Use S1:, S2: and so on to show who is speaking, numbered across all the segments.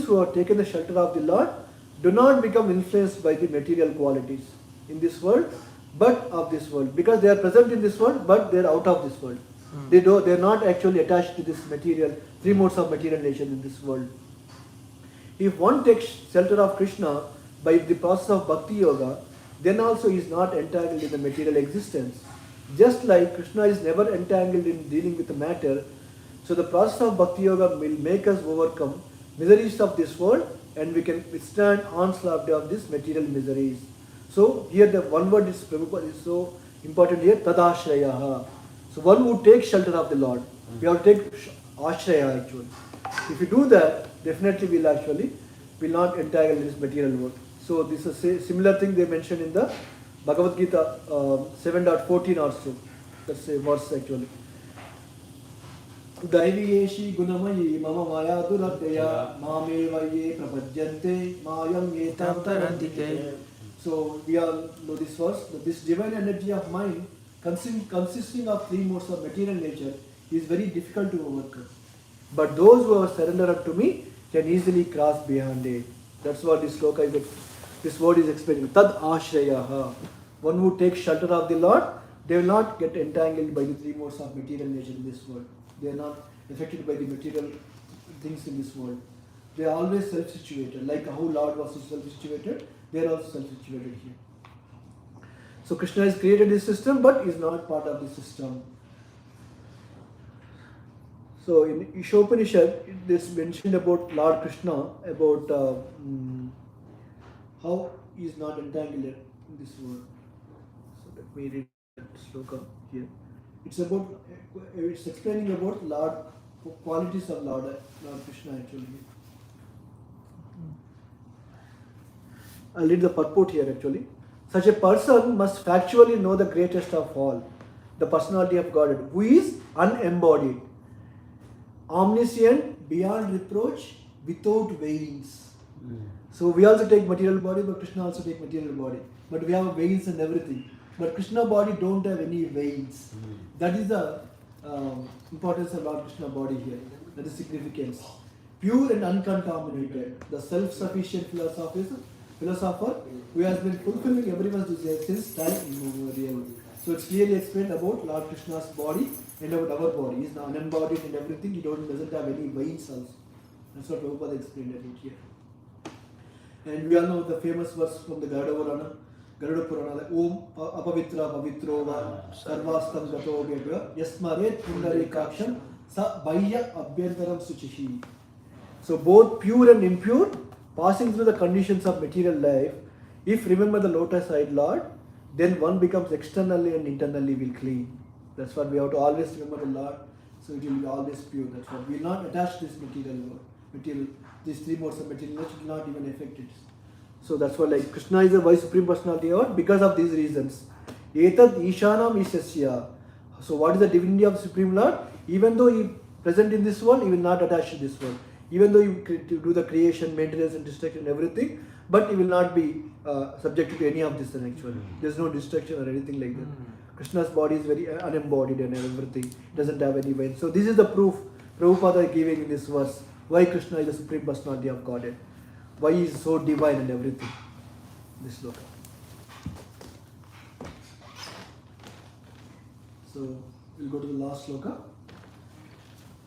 S1: who have taken the shelter of the Lord do not become influenced by the material qualities in this world, but of this world. Because they are present in this world, but they are out of this world. They are not actually attached to this material, three modes of material nature in this world. If one takes shelter of Krishna by the process of bhakti yoga, then also he is not entangled in the material existence. Just like Krishna is never entangled in dealing with the matter, so the process of bhakti yoga will make us overcome miseries of this world, and we can withstand onslaught of these material miseries. So here the one word is Prabhupada is so important here, tadashrayaha. So one who takes shelter of the Lord. We have to take ashraya actually. If you do that, definitely will not entangle in this material world. So this is a similar thing they mentioned in the Bhagavad Gita 7.14 also. That's a verse actually. Daiviyeshi gunamayi mama maya duratya mameva ye prapajyante mayam yetam tarantike. So we all know this verse, that this divine energy of mind consisting of three modes of material nature is very difficult to overcome. But those who are surrendered unto me can easily cross beyond it. That's what this sloka is, this word is explaining. Tad ashrayaha. One who takes shelter of the Lord, they will not get entangled by the three modes of material nature in this world. They are not affected by the material things in this world. They are always self-situated. Like how Lord was self-situated, they are also self-situated here. So Krishna has created this system, but is not part of the system. So in Ishopanishad, it is mentioned about Lord Krishna, about how he is not entangled in this world. So let me read that sloka here. It's explaining about Lord, qualities of Lord Krishna actually. I'll read the purport here actually. Such a person must factually know the greatest of all, the personality of Godhead, who is unembodied, omniscient, beyond reproach, without veins. So we also take material body, but Krishna also take material body. But we have veins and everything. But Krishna body don't have any veins. That is the importance of Lord Krishna body here. That is significance. Pure and uncontaminated. The self-sufficient philosopher who has been fulfilling everyone's desire since time immemorial. So it's clearly explained about Lord Krishna's body and about our body. He is unembodied and everything. He doesn't have any veins also. That's what Prabhupada explained about here. And we all know the famous verse from the Garuda Purana, Om Apavitra Pavitro Va Sarvastam Gato Gega Yasmaret Pundari Kaksham Sa Bhaya Abhyantaram Suchihi. So both pure and impure, passing through the conditions of material life, if remember the lotus-eyed Lord, then one becomes externally and internally will clean. That's what we have to always remember the Lord, so it will be always pure. That's what we will not attach this material, these three modes of material, which will not even affect it. So that's why like Krishna is the Vice Supreme Personality of God because of these reasons. Etad Ishanam Ishasya. So what is the divinity of the Supreme Lord? Even though he is present in this world, he will not attach to this world. Even though you do the creation, maintenance and destruction and everything, but he will not be subjected to any of this actually. There is no destruction or anything like that. Krishna's body is very unembodied and everything. Doesn't have any veins. So this is the proof Prabhupada is giving in this verse. Why Krishna is the Supreme Personality of Godhead. Why he is so divine and everything. This sloka. So we'll go to the last sloka.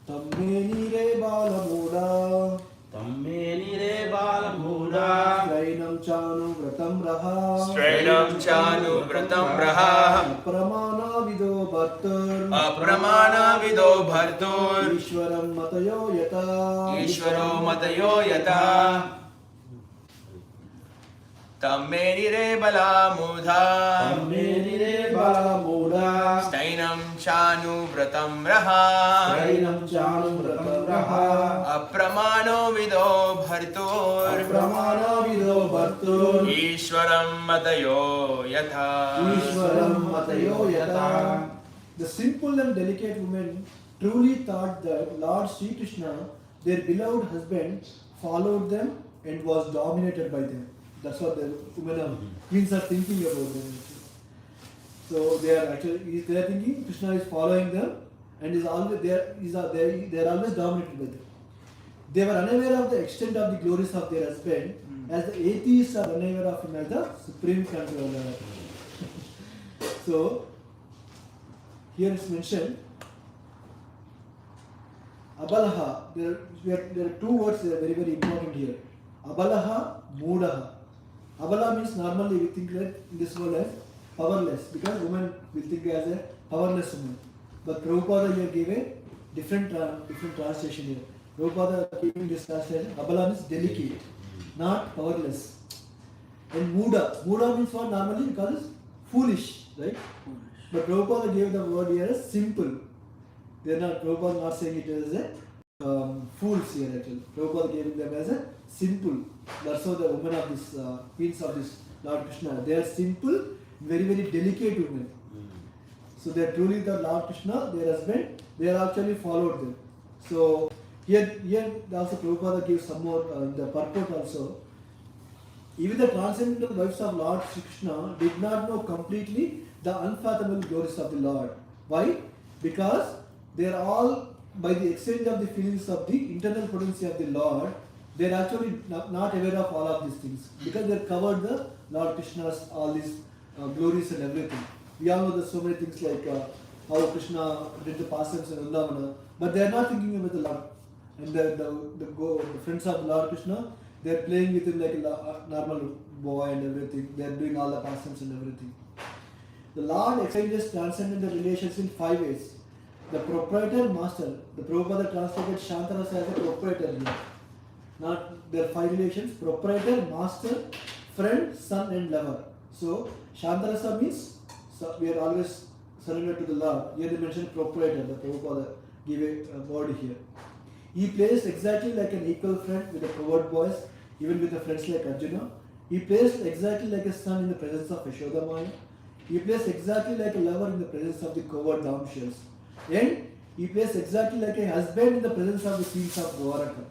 S1: Tammeni re bala moda.
S2: Tammeni re bala moda.
S1: Strainam chanu vratam raha.
S2: Strainam chanu vratam raha.
S1: Apramana vido bhattar.
S2: Apramana vido bhartur.
S1: Ishwaram matayo yata.
S2: Ishwaro matayo yata. Tammeni re bala moda.
S1: Tammeni re bala moda.
S2: Stainam chanu vratam raha.
S1: Strainam chanu vratam raha.
S2: Apramano vido bhartur.
S1: Apramana vido bhattur.
S2: Ishwaram matayo yatha.
S1: Ishwaram matayo yata. The simple and delicate women truly thought that Lord Sri Krishna, their beloved husband, followed them and was dominated by them. That's what the women of queens are thinking about them. So they are thinking Krishna is following them and is always they are always dominated by them. They were unaware of the extent of the glories of their husband, as the atheists are unaware of him as the supreme controller. So, here it's mentioned, Abalaha. There are two words that are very, very important here. Abalaha, Moodaha. Abala means normally we think that in this world as powerless, because woman we think as a powerless woman. But Prabhupada here gave a different translation here. Prabhupada giving this translation, Abala means delicate, not powerless. And Muda means what normally we call it foolish, right? But Prabhupada gave the word here as simple. Prabhupada not saying it as a fools here actually. Prabhupada gave them as a simple. That's how the women of this, queens of this Lord Krishna, they are simple, very, very delicate women. So they are truly the Lord Krishna, their husband, they are actually followed them. So here also Prabhupada gives some more the purport also. Even the transcendental wives of Lord Sri Krishna did not know completely the unfathomable glories of the Lord. Why? Because they are all, by the exchange of the feelings of the internal potency of the Lord, they are actually not aware of all of these things. Because they covered the Lord Krishna's, all these glories and everything. We all know there's so many things like how Krishna did the pastimes in Vrindavan, but they are not thinking about the Lord. And the friends of Lord Krishna, they are playing with him like a normal boy and everything. They are doing all the pastimes and everything. The Lord exchanges transcendental relations in 5 ways. The proprietor master, the Prabhupada translated Shantarasa as a proprietor here. Not there are 5 relations: proprietor, master, friend, son, and lover. So Shantarasa means we are always surrendered to the Lord. Here they mention proprietor, the Prabhupada give a word here. He plays exactly like an equal friend with the coward boys, even with the friends like Arjuna. He plays exactly like a son in the presence of Yashoda Maya. He plays exactly like a lover in the presence of the coward damsels. And he plays exactly like a husband in the presence of the queens of Dwaraka.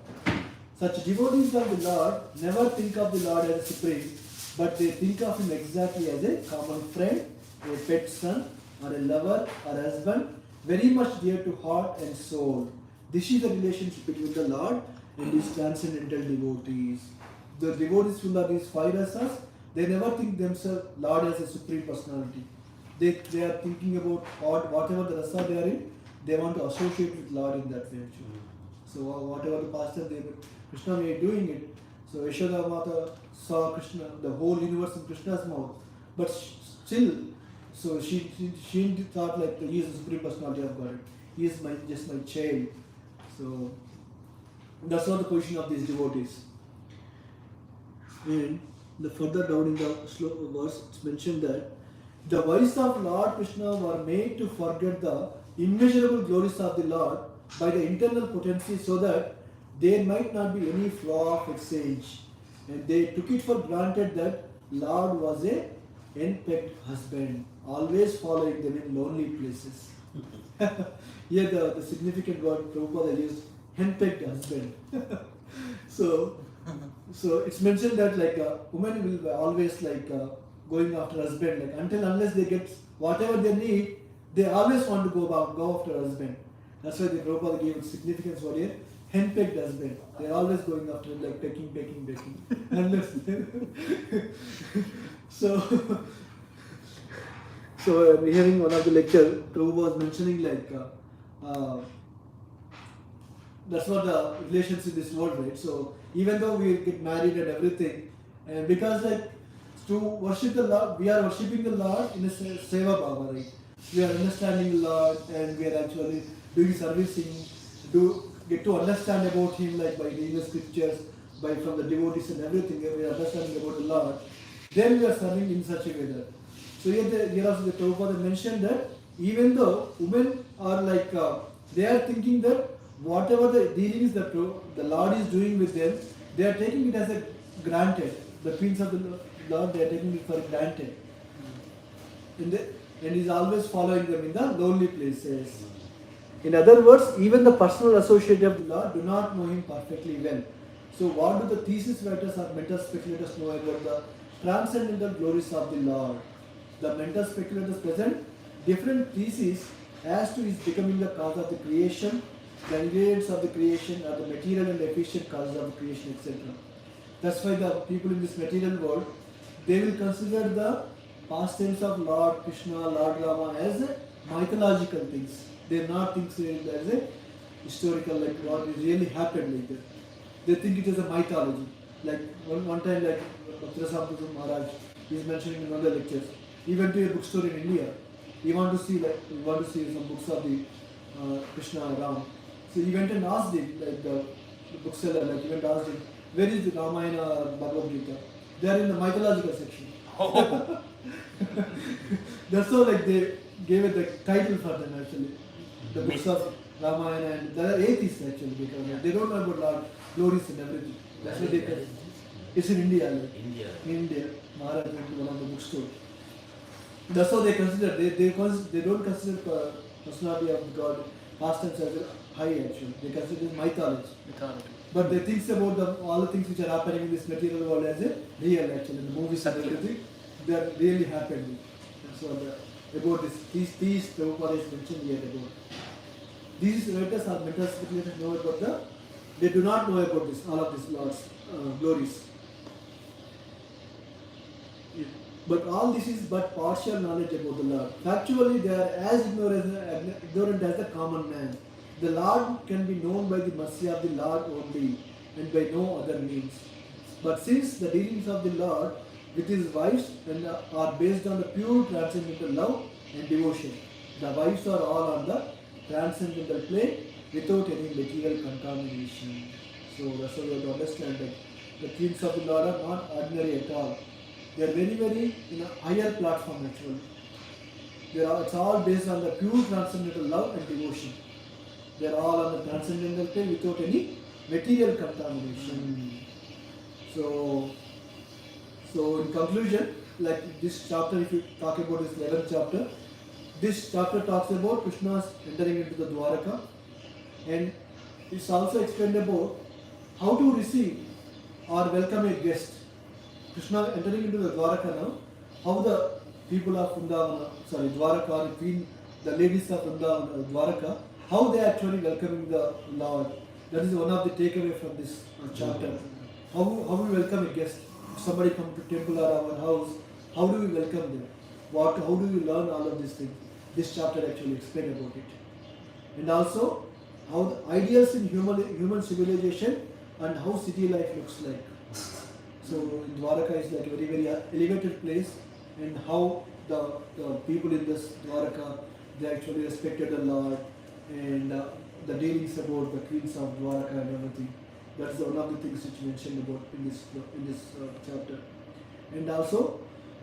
S1: Such devotees of the Lord never think of the Lord as a supreme, but they think of him exactly as a common friend, a pet son, or a lover or husband, very much dear to heart and soul. This is the relationship between the Lord and his transcendental devotees. The devotees who love these 5 rasas, they never think themselves Lord as a supreme personality. They are thinking about whatever the rasa they are in, they want to associate with Lord in that way. So whatever the pastor Krishna may be doing it. So Yashoda Mata saw Krishna, the whole universe in Krishna's mouth. But still, so she thought like he is the supreme personality of God. He is just my child. So that's not the position of these devotees. And the further down in the verse, it's mentioned that the wives of Lord Krishna were made to forget the immeasurable glories of the Lord by the internal potency, so that there might not be any flaw of exchange. And they took it for granted that Lord was a henpecked husband, always following them in lonely places. Here the significant word Prabhupada used, henpecked husband. So it's mentioned that like a woman will always like going after husband, like unless they get whatever they need, they always want to go after husband. That's why the Prabhupada gave significance for here, henpecked husband. They're always going after him, like pecking. Unless so I'm hearing one of the lecture, Prabhu was mentioning like that's what the relations in this world, right? So even though we get married and everything, and because like to worship the Lord, we are worshipping the Lord in a seva bhava, right? We are understanding the Lord and we are actually doing servicing, get to understand about Him like by reading the scriptures, from the devotees and everything. We are understanding about the Lord. Then we are serving in such a way that. So here also the Prabhupada mentioned that even though women are like they are thinking that whatever the dealings that the Lord is doing with them, they are taking it as a granted. The queens of the Lord, they are taking it for granted. And He is always following them in the lonely places. In other words, even the personal associate of the Lord do not know Him perfectly well. So what do the thesis writers or mental speculators know about the transcendental glories of the Lord? The mental speculators present different theses as to His becoming the cause of the creation, The ingredients of the creation are the material and efficient causes of the creation, etc. That's why the people in this material world, they will consider the pastimes of Lord Krishna, Lord Rama as mythological things. They are not things as a historical, like what really happened like that. They think it is a mythology. Like one time, like Bhaktirasamrita Maharaj is mentioning in one of the lectures. He went to a bookstore in India. He wanted to see some books of the Krishna Ram. So he went and asked him, like the bookseller, like he went and asked him, where is the Ramayana or Bhagavad Gita? They are in the mythological section. That's how like they gave it the title for them actually. The books of Ramayana, and they are atheists actually because they don't know about Lord glories and everything. That's why they can. It's in India. Like, in India, Maharaj went to one of the bookstores. That's how they consider. They don't consider personality of God pastimes as high actually. They consider it mythology. But they think about all the things which are happening in this material world as a real actually. The movies and everything, they are really happening. That's what about this. These Prabhupada is mentioned here about. These writers are metaphysically know about they do not know about this, all of these Lord's glories. But all this is but partial knowledge about the Lord. Factually, they are as ignorant as the common man. The Lord can be known by the mercy of the Lord only, and by no other means. But since the dealings of the Lord with his wives are based on the pure transcendental love and devotion, the wives are all on the transcendental plane without any material contamination. So that's how we have to understand that the queens of the Lord are not ordinary at all. They are very, very in a higher platform actually. It's all based on the pure transcendental love and devotion. They are all on the transcendental plane without any material contamination. So in conclusion, like this chapter, if you talk about this 11th chapter, this chapter talks about Krishna's entering into the Dwaraka, and it's also explained about how to receive or welcome a guest. Krishna entering into the Dwaraka now, how the people of Dwaraka or queen, the ladies of Dwaraka, how they are actually welcoming the Lord. That is one of the takeaway from this chapter. How we welcome a guest. If somebody comes to temple or our house, how do we welcome them? How do we learn all of these things? This chapter actually explains about it. And also, how the ideals in human civilization and how city life looks like. So Dwaraka is like a very, very elevated place, and how the people in this Dwaraka, they actually respected the Lord, and the dealings about the queens of Dwaraka and everything. That's one of the things which mentioned about in this chapter. And also,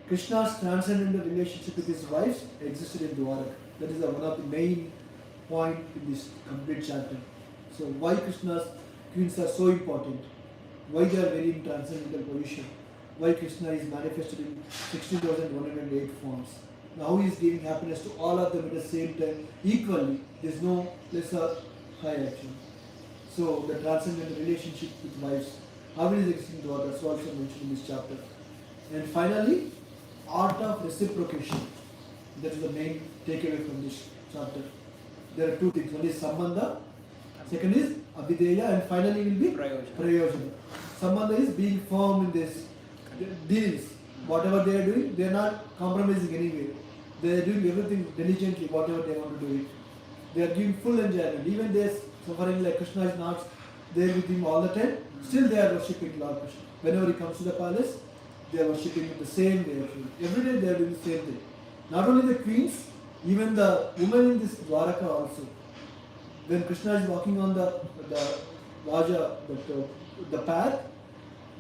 S1: Krishna's transcendental relationship with his wives existed in Dwaraka. That is one of the main point in this complete chapter. So why Krishna's queens are so important? Why they are very in transcendental position? Why Krishna is manifested in 16,108 forms? Now he is giving happiness to all of them at the same time equally. There is no lesser high action. So the transcendental relationship with wives, how it is existing to others, also mentioned in this chapter. And finally, art of reciprocation. That is the main takeaway from this chapter. There are two things. One is Sambandha, second is Abhideya, and finally will be Prayojana. Sambandha is being firm in this deals. Whatever they are doing, they are not compromising anyway. They are doing everything diligently, whatever they want to do it. They are giving full enjoyment. Even they are suffering like Krishna is not there with him all the time, still they are worshipping Lord Krishna. Whenever he comes to the palace, they are worshipping him the same way. Every day they are doing the same thing. Not only the queens, even the women in this Dwaraka also. When Krishna is walking on the Raja, the path,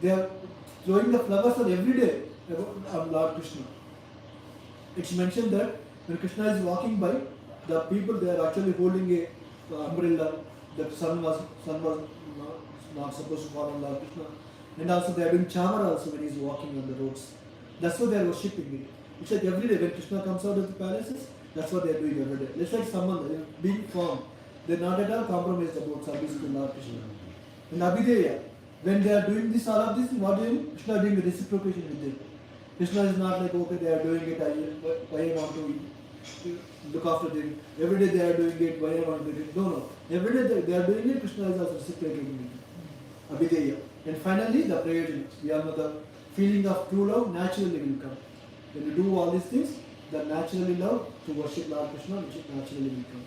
S1: they are throwing the flowers on every day of Lord Krishna. It's mentioned that when Krishna is walking by, the people they are actually holding a umbrella. The sun was not supposed to fall on Lord Krishna, and also they are doing chamar also when he is walking on the roads. That's what they are worshipping it. It's like every day when Krishna comes out of the palaces, that's what they are doing every day. It's like someone they are being firm. They are not at all compromised about service to Lord Krishna. And Abhideya, when they are doing this, all of this, what they doing? Krishna is doing the reciprocation with them. Krishna is not like, okay, they are doing it, why I want to look after them. Every day they are doing it, why I want to do it. No. Every day they are doing it, Krishna is also reciprocating it. Abhideya. And finally, the prayer. We all know the feeling of true love naturally will come. When you do all these things, the naturally love to worship Lord Krishna, which naturally will come.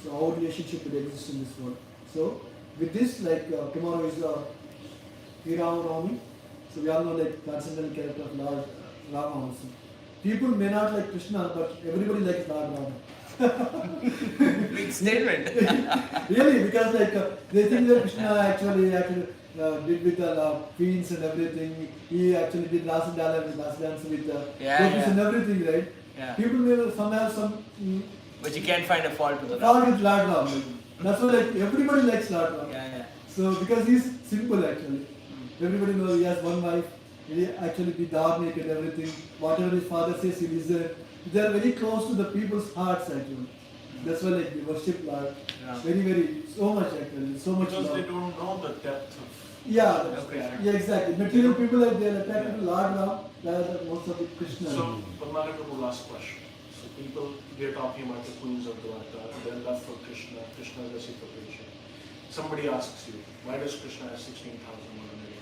S1: So our relationship will exist in this world. So with this, like tomorrow is Ram Navami. So we all know like transcendental character of Lord Rama also. People may not like Krishna, but everybody likes Lord Rama.
S2: Big statement.
S1: Really, because like they think that Krishna actually did with the queens and everything. He actually did last dance with the gopis and everything, right?
S2: Yeah.
S1: People may some have some
S2: But you can't find a fault with the
S1: fault with Lord Rama. That's why like everybody likes Lord Rama.
S2: Yeah.
S1: So because he's simple actually. Everybody knows he has one wife. He actually be dharmic and everything. Whatever his father says, he listens. They are very close to the people's hearts actually. That's why like they worship Lord.
S2: Yeah.
S1: Very, so much actually. So much
S3: because
S1: love.
S3: they don't know the depth of
S1: Yeah, exactly. Material people are they are attracted to Lord Ram rather than most of the Krishna.
S3: So, Padmanaga, last question. So people, we are talking about the queens of Dwarka, their love for Krishna, Krishna's reciprocation. Somebody asks you, why does Krishna have 16,100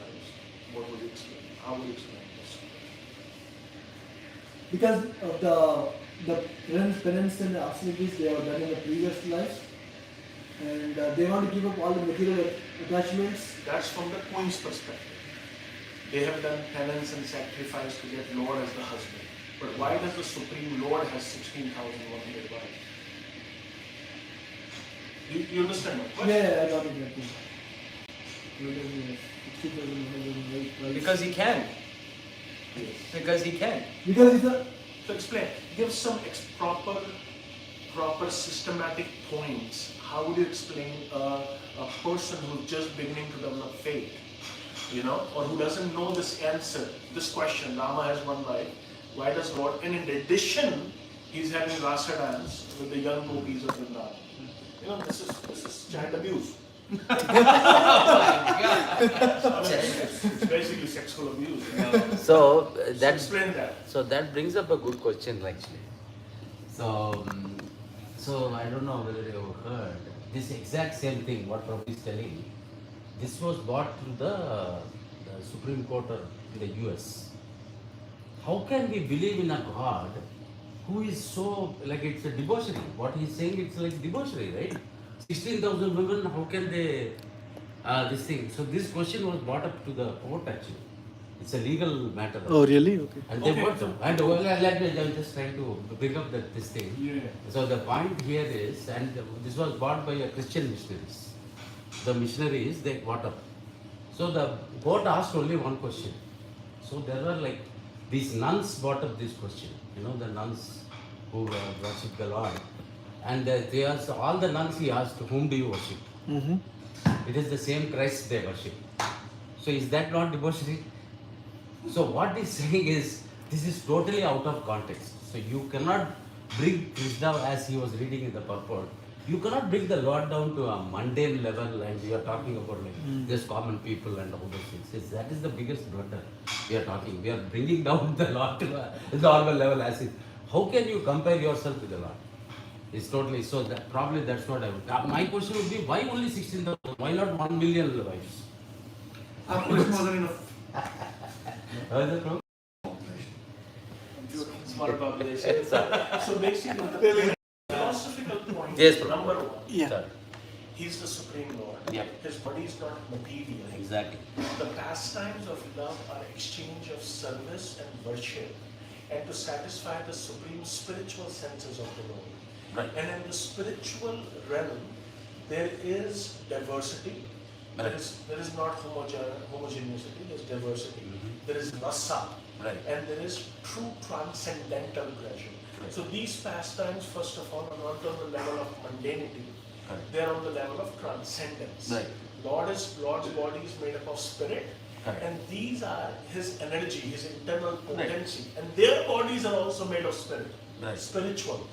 S3: wives? What would you explain? How would you explain this?
S1: Because of the penance and the austerities they have done in the previous lives, and they want to give up all the material attachments.
S3: That's from the queen's perspective. They have done penance and sacrifice to get Lord as the husband. But why does the Supreme Lord have 16,100 wives? You understand my question?
S1: Yeah, I got it.
S2: Because he can.
S3: Yes.
S2: Because he can.
S1: Because it's a
S3: So explain. Give some proper systematic points. How would you explain a person who's just beginning to develop faith, or who doesn't know this answer, this question? Rama has one wife. Why does Lord? And in addition, he's having rasa dance with the young gopis of Vrindavan. This is child abuse. It's basically sexual abuse.
S4: So that's
S3: explain that.
S4: So that brings up a good question actually. So I don't know whether you have heard this exact same thing what Prabhupada is telling. This was brought to the Supreme Court in the US. How can we believe in a God who is so like it's a debauchery? What he's saying, it's like debauchery, right? 16,000 women, how can they this thing? So this question was brought up to the court actually. It's a legal matter.
S1: Oh, really? Okay.
S4: And they brought some. And I'm just trying to bring up this thing.
S3: Yeah.
S4: So the point here is, and this was brought by a Christian missionaries. The missionaries, they brought up. So the court asked only one question. So there were like, these nuns brought up this question. The nuns who worship the Lord. And they asked, all the nuns he asked, whom do you worship?
S1: Mm-hmm.
S4: It is the same Christ they worship. So is that not debauchery? So what he's saying is, this is totally out of context. So you cannot bring Krishna as he was reading in the purport. You cannot bring the Lord down to a mundane level and you are talking about like just common people and all those things. That is the biggest blunder we are talking. We are bringing down the Lord to a normal level as if. How can you compare yourself with the Lord? It's totally, so that probably that's what I would. My question would be, why only 16,000? Why not 1 million wives?
S3: Our question wasn't enough.
S4: How is it wrong?
S3: Smart population. So basically, philosophical point.
S4: Yes, bro.
S3: Number one.
S1: Yeah.
S4: Sir.
S3: He's the Supreme Lord.
S4: Yeah.
S3: His body is not material.
S4: Exactly.
S3: The pastimes of love are exchange of service and worship, and to satisfy the supreme spiritual senses of the Lord.
S4: Right.
S3: And in the spiritual realm, there is diversity.
S4: Right.
S3: There is not homogeneity. There is diversity.
S4: Mhm.
S3: There is rasa.
S4: Right.
S3: And there is true transcendental pleasure.
S4: Right.
S3: So these pastimes, first of all, are not on the level of mundanity.
S4: Right.
S3: They are on the level of transcendence.
S4: Right.
S3: Lord's body is made up of spirit,
S4: Right.
S3: and these are his energy, his internal potency, and their bodies are also made of spirit,
S4: Right.
S3: spiritual.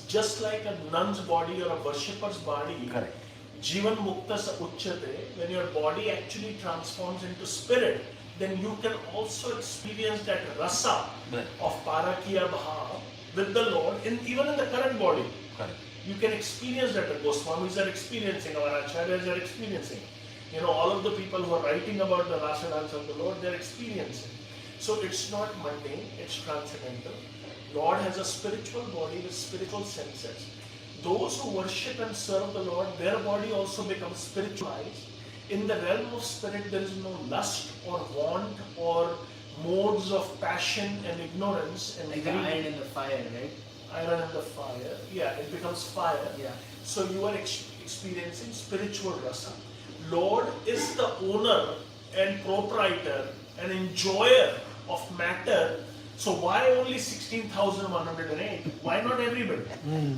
S3: Just like a nun's body or a worshipper's body,
S4: Correct.
S3: Jivan Mukta Sa Uchyate, when your body actually transforms into spirit, then you can also experience that rasa
S4: Right.
S3: of Parakiya Bhav with the Lord, even in the current body.
S4: Correct.
S3: You can experience that. The Goswamis are experiencing, our Acharyas are experiencing. All of the people who are writing about the rasa dance of the Lord, they're experiencing. So it's not mundane, it's transcendental. Lord has a spiritual body with spiritual senses. Those who worship and serve the Lord, their body also becomes spiritualized. In the realm of spirit, there is no lust or want or modes of passion and ignorance and
S2: Like the
S3: greed.
S2: iron in the fire, right?
S3: Iron in the fire, yeah, it becomes fire.
S2: Yeah.
S3: So you are experiencing spiritual rasa. Lord is the owner and proprietor and enjoyer of matter. So why only 16,108? Why not everybody?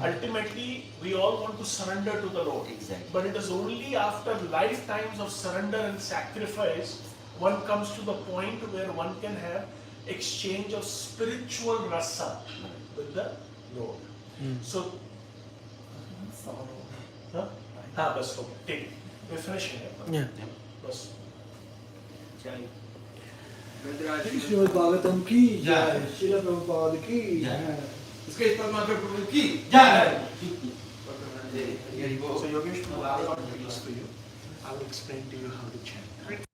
S3: Ultimately, we all want to surrender to the Lord.
S4: Exactly.
S3: But it is only after lifetimes of surrender and sacrifice one comes to the point where one can have exchange of spiritual rasa with the Lord. So, bas, okay, take it. We're finishing it.
S1: Yeah.
S3: Bas.
S2: Chai.
S1: Srimad Bhagavatam ki
S5: Jai.
S1: jai. Srila Prabhupada ki
S5: Jai.
S1: jai.
S5: इसके परमात्मा प्रभु की जय।
S3: So Yogesh, I will not do this for you. I will explain to you how to chant.